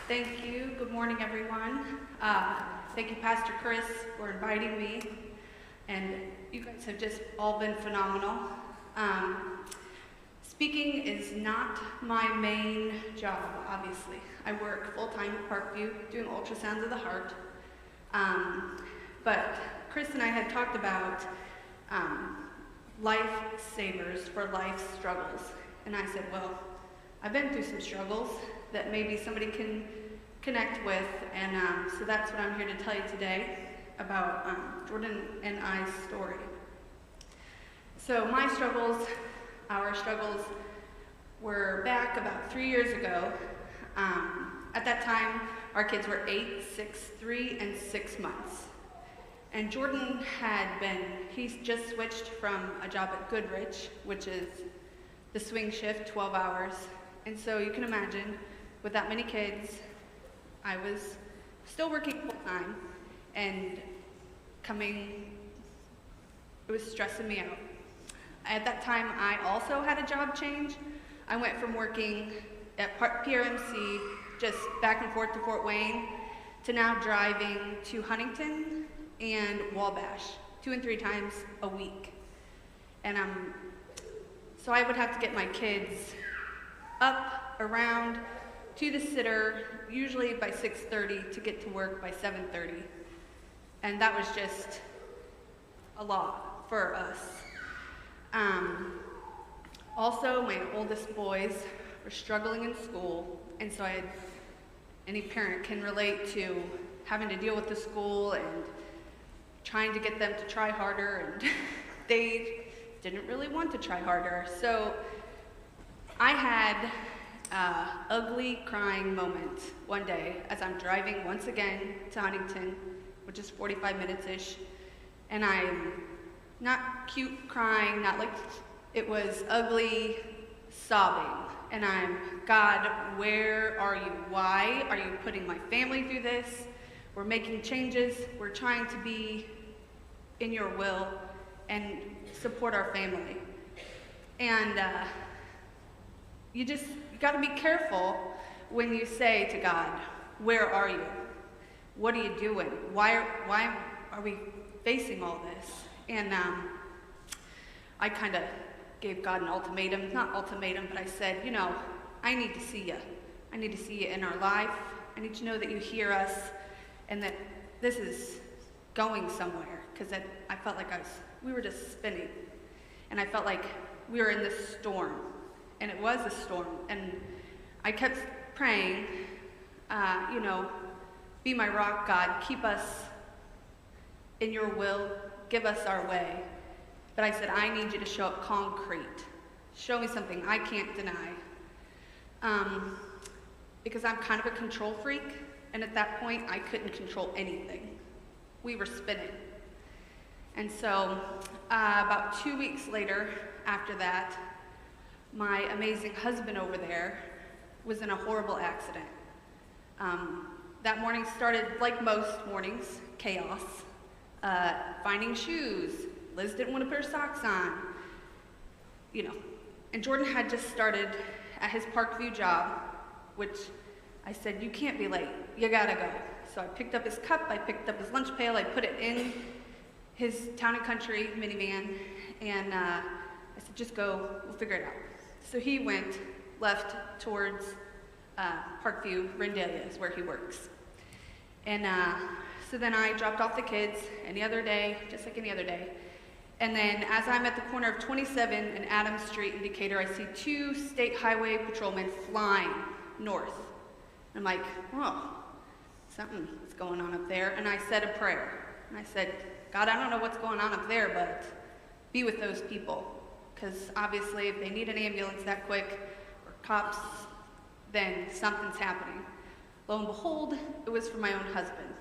Thank you. Good morning, everyone. Thank you, Pastor Chris, for inviting me. And you guys have just all been phenomenal. Speaking is not my main job, obviously. I work full-time at Parkview doing ultrasounds of the heart. But Chris and I had talked about lifesavers for life's struggles. And I said, well, I've been through some struggles that maybe somebody can connect with, and so that's what I'm here to tell you today about Jordan and I's story. So my struggles, our struggles, were back about 3 years ago. At that time, our kids were 8, 6, 3, and 6 months. And Jordan he's just switched from a job at Goodrich, which is the swing shift, 12 hours. And so you can imagine, with that many kids, I was still working full-time, and it was stressing me out. At that time, I also had a job change. I went from working at PRMC, just back and forth to Fort Wayne, to now driving to Huntington and Wabash 2 and 3 times a week. And so I would have to get my kids up, around, to the sitter, usually by 6:30 to get to work by 7:30. And that was just a lot for us. Also, my oldest boys were struggling in school, and so any parent can relate to having to deal with the school and trying to get them to try harder, and they didn't really want to try harder. So I had ugly crying moment one day as I'm driving once again to Huntington, which is 45 minutes-ish, and I'm not cute crying, not like, it was ugly sobbing, and God, where are you? Why are you putting my family through this? We're making changes, we're trying to be in your will and support our family. And you got to be careful when you say to God, where are you? What are you doing? Why are we facing all this? And I kind of gave God an ultimatum, not ultimatum, but I said, I need to see you. I need to see you in our life. I need to know that you hear us and that this is going somewhere, because I felt like we were just spinning. And I felt like we were in this storm. And it was a storm, and I kept praying, be my rock, God, keep us in your will, give us our way. But I said, I need you to show up concrete. Show me something I can't deny. Because I'm kind of a control freak, and at that point, I couldn't control anything. We were spinning. And so, about 2 weeks later, after that, my amazing husband over there was in a horrible accident. That morning started like most mornings, chaos. Finding shoes. Liz didn't want to put her socks on. And Jordan had just started at his Parkview job, which I said, you can't be late, you gotta go. So I picked up his cup, I picked up his lunch pail, I put it in his Town and Country minivan, and I said, just go, we'll figure it out. So he left towards Parkview, Rendalia is where he works. And so then I dropped off the kids just like any other day. And then as I'm at the corner of 27 and Adams Street in Decatur, I see 2 state highway patrolmen flying north. I'm like, oh, something's going on up there. And I said a prayer. And I said, God, I don't know what's going on up there, but be with those people. Because obviously if they need an ambulance that quick, or cops, then something's happening. Lo and behold, it was for my own husband.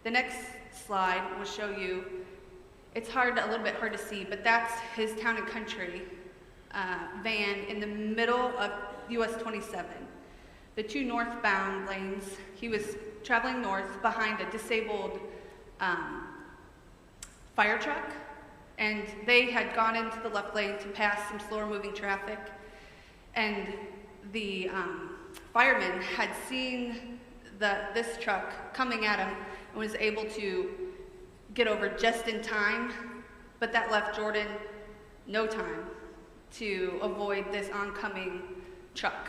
The next slide will show you, it's a little bit hard to see, but that's his Town and Country van in the middle of US 27. The 2 northbound lanes, he was traveling north behind a disabled fire truck, and they had gone into the left lane to pass some slower moving traffic, and the fireman had seen this truck coming at him and was able to get over just in time, but that left Jordan no time to avoid this oncoming truck.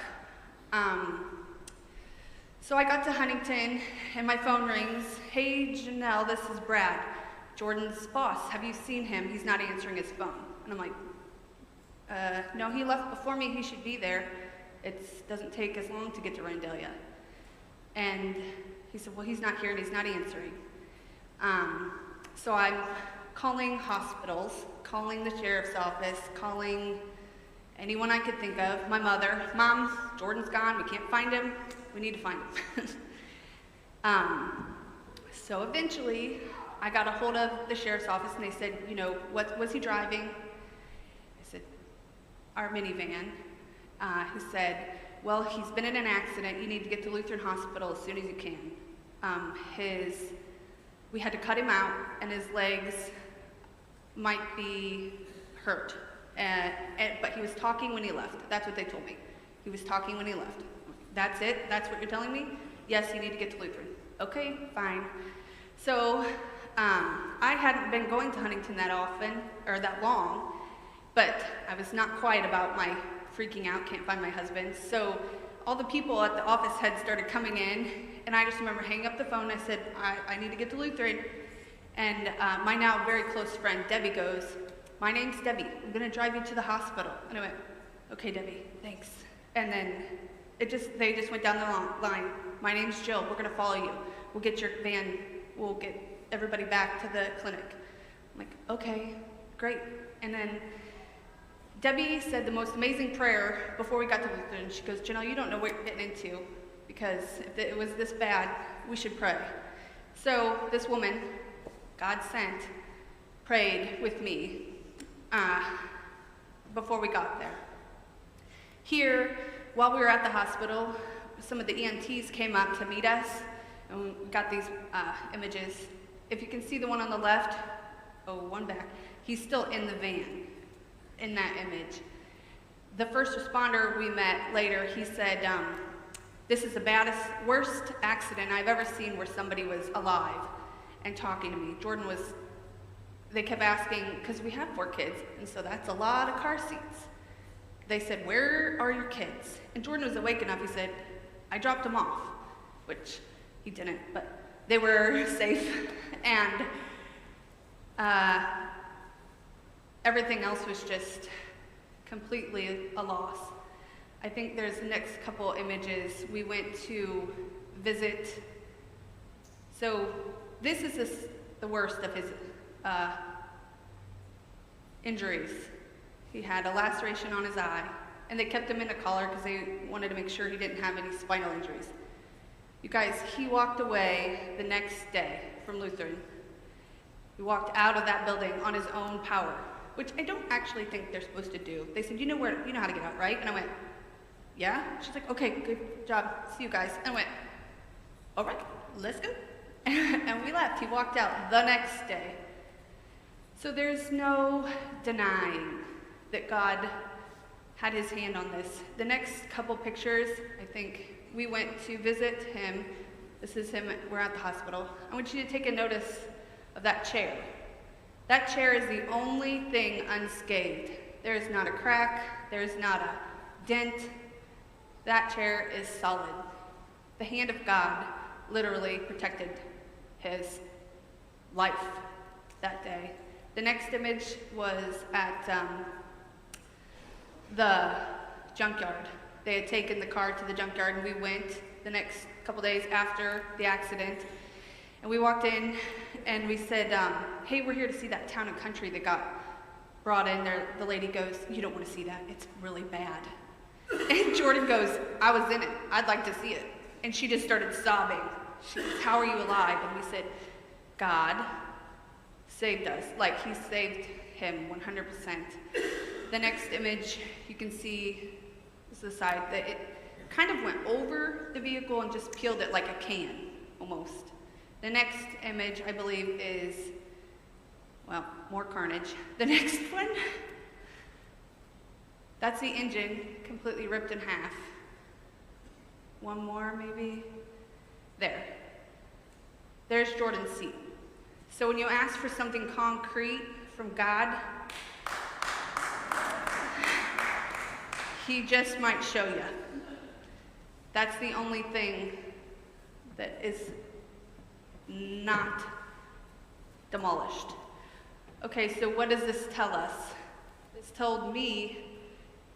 So I got to Huntington and my phone rings. Hey Janelle, this is Brad, Jordan's boss. Have you seen him? He's not answering his phone. And I'm like, no, he left before me. He should be there. It doesn't take as long to get to Randalia. And he said, well, he's not here and he's not answering. So I'm calling hospitals, calling the sheriff's office, calling anyone I could think of. My mother, Mom, Jordan's gone. We can't find him. We need to find him. So eventually, I got a hold of the sheriff's office and they said, you know, what was he driving? I said, our minivan. He said, well, he's been in an accident. You need to get to Lutheran Hospital as soon as you can. We had to cut him out and his legs might be hurt. But he was talking when he left. That's what they told me. He was talking when he left. That's it? That's what you're telling me? Yes, you need to get to Lutheran. Okay, fine. So I hadn't been going to Huntington that often, or that long, but I was not quiet about my freaking out, can't find my husband. So all the people at the office had started coming in, and I just remember hanging up the phone. I said, I need to get to Lutheran. And my now very close friend, Debbie, goes, my name's Debbie. I'm going to drive you to the hospital. And I went, okay, Debbie, thanks. And then they just went down the line. My name's Jill. We're going to follow you. We'll get your van. We'll get everybody back to the clinic. I'm like, okay, great. And then Debbie said the most amazing prayer before we got to Lutheran. She goes, Janelle, you don't know what you're getting into, because if it was this bad, we should pray. So this woman, God sent, prayed with me before we got there. Here, while we were at the hospital, some of the EMTs came up to meet us, and we got these images. If you can see the one on the left, one back, he's still in the van in that image. The first responder we met later, he said, this is the worst accident I've ever seen where somebody was alive and talking to me. Jordan was, they kept asking, because we had 4 kids, and so that's a lot of car seats. They said, where are your kids? And Jordan was awake enough, he said, I dropped them off, which he didn't, but they were safe. And everything else was just completely a loss. I think there's the next couple images. We went to visit. So this is the worst of his injuries. He had a laceration on his eye, and they kept him in a collar because they wanted to make sure he didn't have any spinal injuries. You guys, he walked away the next day from Lutheran. He walked out of that building on his own power, which I don't actually think they're supposed to do. They said, you know how to get out, right? And I went, yeah? She's like, okay, good job, see you guys. And I went, all right, let's go. And we left. He walked out the next day. So there's no denying that God had his hand on this. The next couple pictures, I think we went to visit him. This is him, we're at the hospital. I want you to take a notice of that chair. That chair is the only thing unscathed. There is not a crack, there is not a dent. That chair is solid. The hand of God literally protected his life that day. The next image was at the junkyard. They had taken the car to the junkyard, and we went the next couple days after the accident. And we walked in, and we said, hey, we're here to see that Town and Country that got brought in there. The lady goes, you don't want to see that. It's really bad. And Jordan goes, I was in it. I'd like to see it. And she just started sobbing. She goes, how are you alive? And we said, God saved us. Like, he saved him 100%. The next image, you can see, is the side that it kind of went over the vehicle and just peeled it like a can, almost. The next image, I believe, is, well, more carnage. The next one, that's the engine completely ripped in half. one more maybe. There. There's Jordan's seat. So when you ask for something concrete from God, he just might show you. That's the only thing that is not demolished. Okay, so what does this tell us? This told me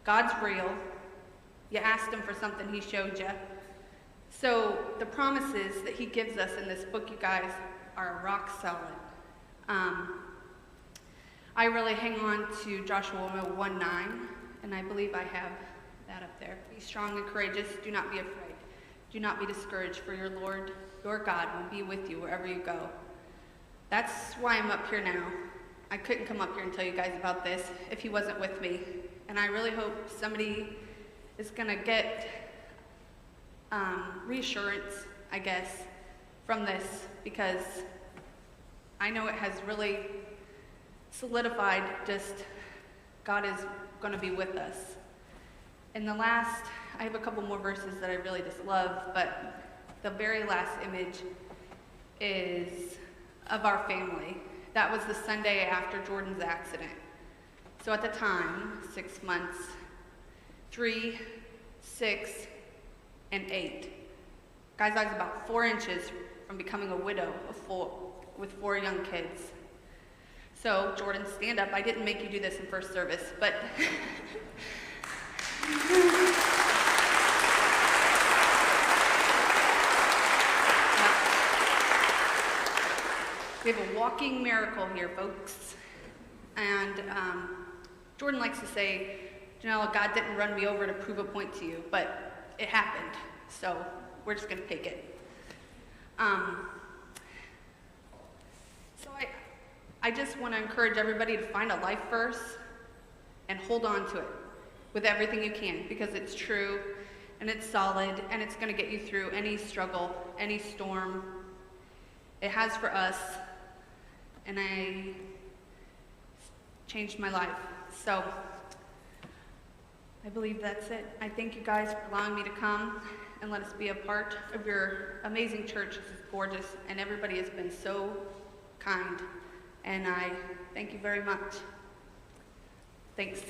God's real. You asked him for something, he showed you. So the promises that he gives us in this book, you guys, are rock solid. I really hang on to Joshua 1:9, and I believe I have that up there. Be strong and courageous. Do not be afraid. Do not be discouraged, for your Lord, your God, will be with you wherever you go. That's why I'm up here now. I couldn't come up here and tell you guys about this if he wasn't with me. And I really hope somebody is going to get reassurance, I guess, from this, because I know it has really solidified just God is going to be with us. In the last, I have a couple more verses that I really just love, but the very last image is of our family. That was the Sunday after Jordan's accident. So at the time, 6 months, 3, 6, and 8. Guys, I was about 4 inches from becoming a widow with 4 young kids. So, Jordan, stand up. I didn't make you do this in first service, but we have a walking miracle here, folks. And Jordan likes to say, Janella, God didn't run me over to prove a point to you, but it happened. So we're just going to take it. So I just want to encourage everybody to find a life verse and hold on to it with everything you can, because it's true and it's solid and it's going to get you through any struggle, any storm. It has for us, and I changed my life. So I believe that's it. I thank you guys for allowing me to come and let us be a part of your amazing church. This is gorgeous, and everybody has been so kind, and I thank you very much. Thanks.